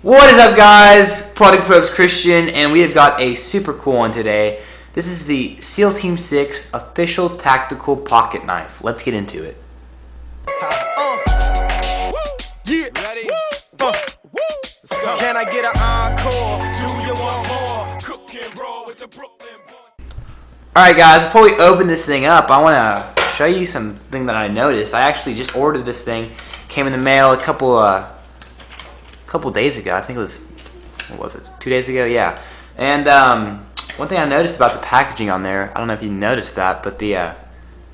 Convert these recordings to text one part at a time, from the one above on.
What is up, guys? Product Probes Christian, and we have got a super cool one today. This is the SEAL Team 6 official tactical pocket knife. Let's get into it. Yeah. Ready? Let's go. Can I get an encore? Do you want more? Cook and roll with the Brooklyn boys. Alright, guys, before we open this thing up, I want to show you something that I noticed. I actually just ordered this thing. Came in the mail a couple days ago. I think it was, what was it, 2 days ago? Yeah. And one thing I noticed about the packaging on there, I don't know if you noticed that, but the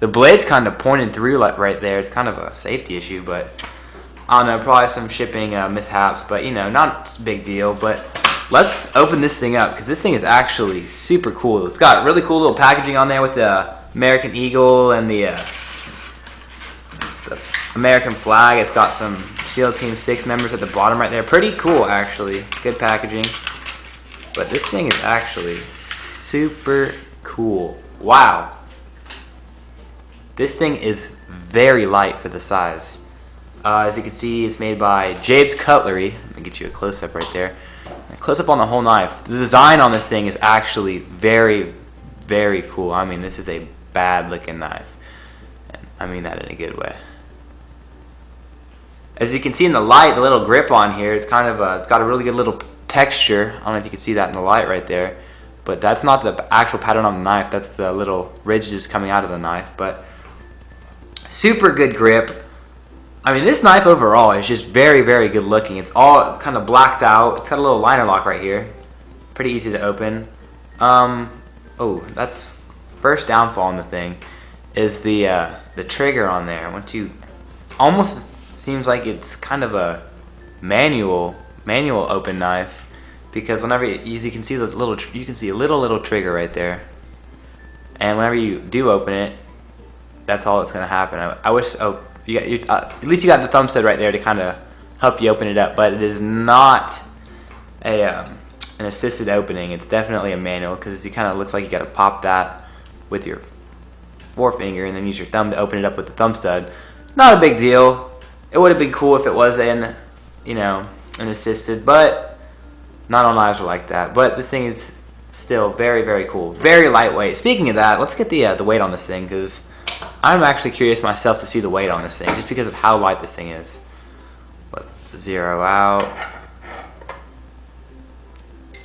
blade's kind of pointed through like right there. It's kind of a safety issue, but I don't know, probably some shipping mishaps, but you know, not a big deal. But let's open this thing up because this thing is actually super cool. It's got really cool little packaging on there with the American Eagle and the American flag. It's got some SEAL Team 6 members at the bottom right there. Pretty cool, actually. Good packaging. But this thing is actually super cool. Wow. This thing is very light for the size. As you can see, it's made by Jade's Cutlery. Let me get you a close-up right there. A close-up on the whole knife. The design on this thing is actually very, very cool. I mean, this is a bad-looking knife. And I mean that in a good way. As you can see in the light, the little grip on here, it's kind of it's got a really good little texture. I don't know if you can see that in the light right there, but that's not the actual pattern on the knife. That's the little ridges coming out of the knife. But super good grip. I mean, this knife overall is just very, very good looking. It's all kind of blacked out. It's got a little liner lock right here. Pretty easy to open. Oh, that's first downfall on the thing is the trigger on there. Once you almost seems like it's kind of a manual open knife, because whenever you can see a little trigger right there, and whenever you do open it, that's all that's going to happen. I wish at least you got the thumb stud right there to kind of help you open it up, but it is not an assisted opening. It's definitely a manual, because it kind of looks like you got to pop that with your forefinger and then use your thumb to open it up with the thumb stud. Not a big deal. It would have been cool if it was an assisted, but not all knives are like that. But this thing is still very, very cool. Very lightweight. Speaking of that, let's get the weight on this thing, because I'm actually curious myself to see the weight on this thing, just because of how light this thing is. Let's zero out.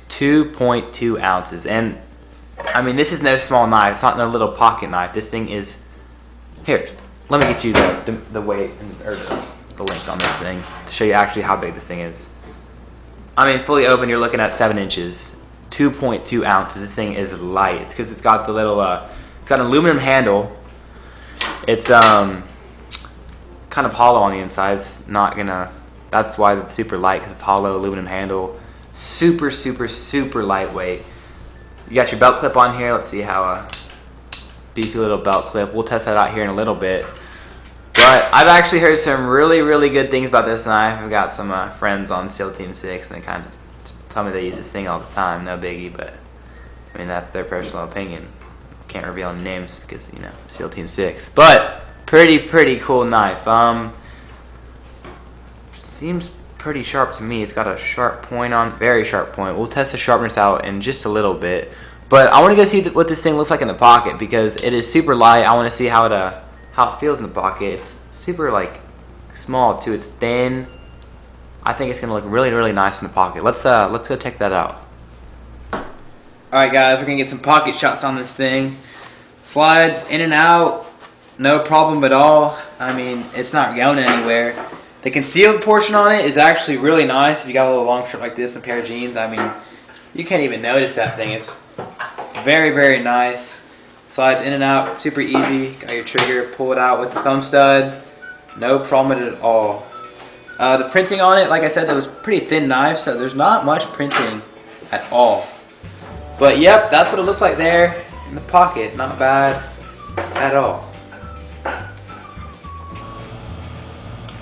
2.2 ounces. And, I mean, this is no small knife. It's not no little pocket knife. This thing is... Here, let me get you the weight, or the length on this thing to show you actually how big this thing is. I mean, fully open, you're looking at 7 inches, 2.2 ounces. This thing is light. It's because it's got the little, it's got an aluminum handle. It's kind of hollow on the inside. It's not gonna. That's why it's super light, because it's hollow aluminum handle. Super, super, super lightweight. You got your belt clip on here. Let's see how beefy little belt clip. We'll test that out here in a little bit. But I've actually heard some really, really good things about this knife. I've got some friends on SEAL Team 6, and they kind of tell me they use this thing all the time. No biggie, but I mean, that's their personal opinion. Can't reveal any names because, you know, SEAL Team 6. But pretty cool knife. Seems pretty sharp to me. It's got a sharp point on, very sharp point. We'll test the sharpness out in just a little bit. But I want to go see what this thing looks like in the pocket, because it is super light. I want to see how it feels in the pocket. It's super like small too. It's thin. I think it's gonna look really, really nice in the pocket. Let's go check that out. All right, guys, we're gonna get some pocket shots on this thing. Slides in and out, no problem at all. I mean, it's not going anywhere. The concealed portion on it is actually really nice. If you got a little long shirt like this and a pair of jeans, I mean, you can't even notice that thing. It's very, very nice. Slides in and out, super easy. Got your trigger, pull it out with the thumb stud. No problem at all. The printing on it, like I said, that was pretty thin knife, so there's not much printing at all. But yep, that's what it looks like there in the pocket. Not bad at all.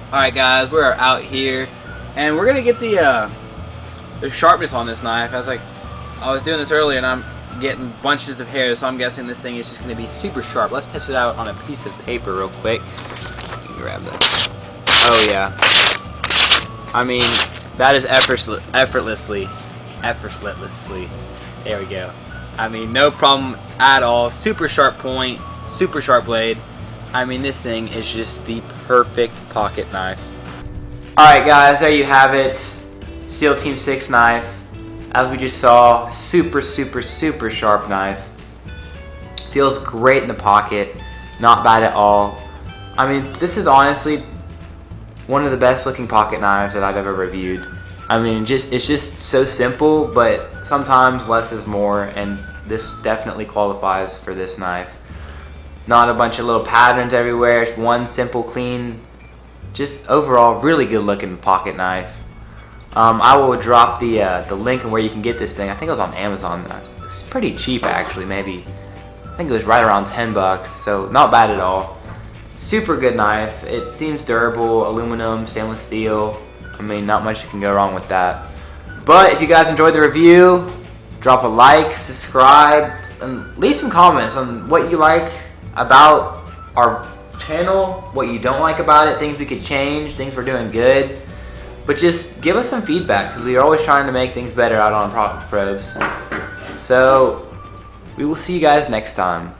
Alright, guys, we're out here, and we're gonna get the sharpness on this knife. I was doing this earlier, and I'm getting bunches of hair, so I'm guessing this thing is just going to be super sharp. Let's test it out on a piece of paper real quick. Grab that. Oh yeah. I mean, That is effortlessly. There we go. I mean, no problem at all. Super sharp point, super sharp blade. I mean, this thing is just the perfect pocket knife. Alright guys, there you have it. Steel Team 6 knife. As we just saw, super sharp knife. Feels great in the pocket. Not bad at all. I mean, this is honestly one of the best looking pocket knives that I've ever reviewed. I mean, it's just so simple, but sometimes less is more, and this definitely qualifies for this knife. Not a bunch of little patterns everywhere. It's one simple, clean, just overall really good looking pocket knife. I will drop the link and where you can get this thing. I think it was on Amazon. It's pretty cheap actually. Maybe I think it was right around 10 bucks. So not bad at all. Super good knife. It seems durable, aluminum, stainless steel. I mean, not much can go wrong with that. But if you guys enjoyed the review, drop a like, subscribe, and leave some comments on what you like about our channel, what you don't like about it, things we could change, things we're doing good. But just give us some feedback, because we are always trying to make things better out on Product Probes. So we will see you guys next time.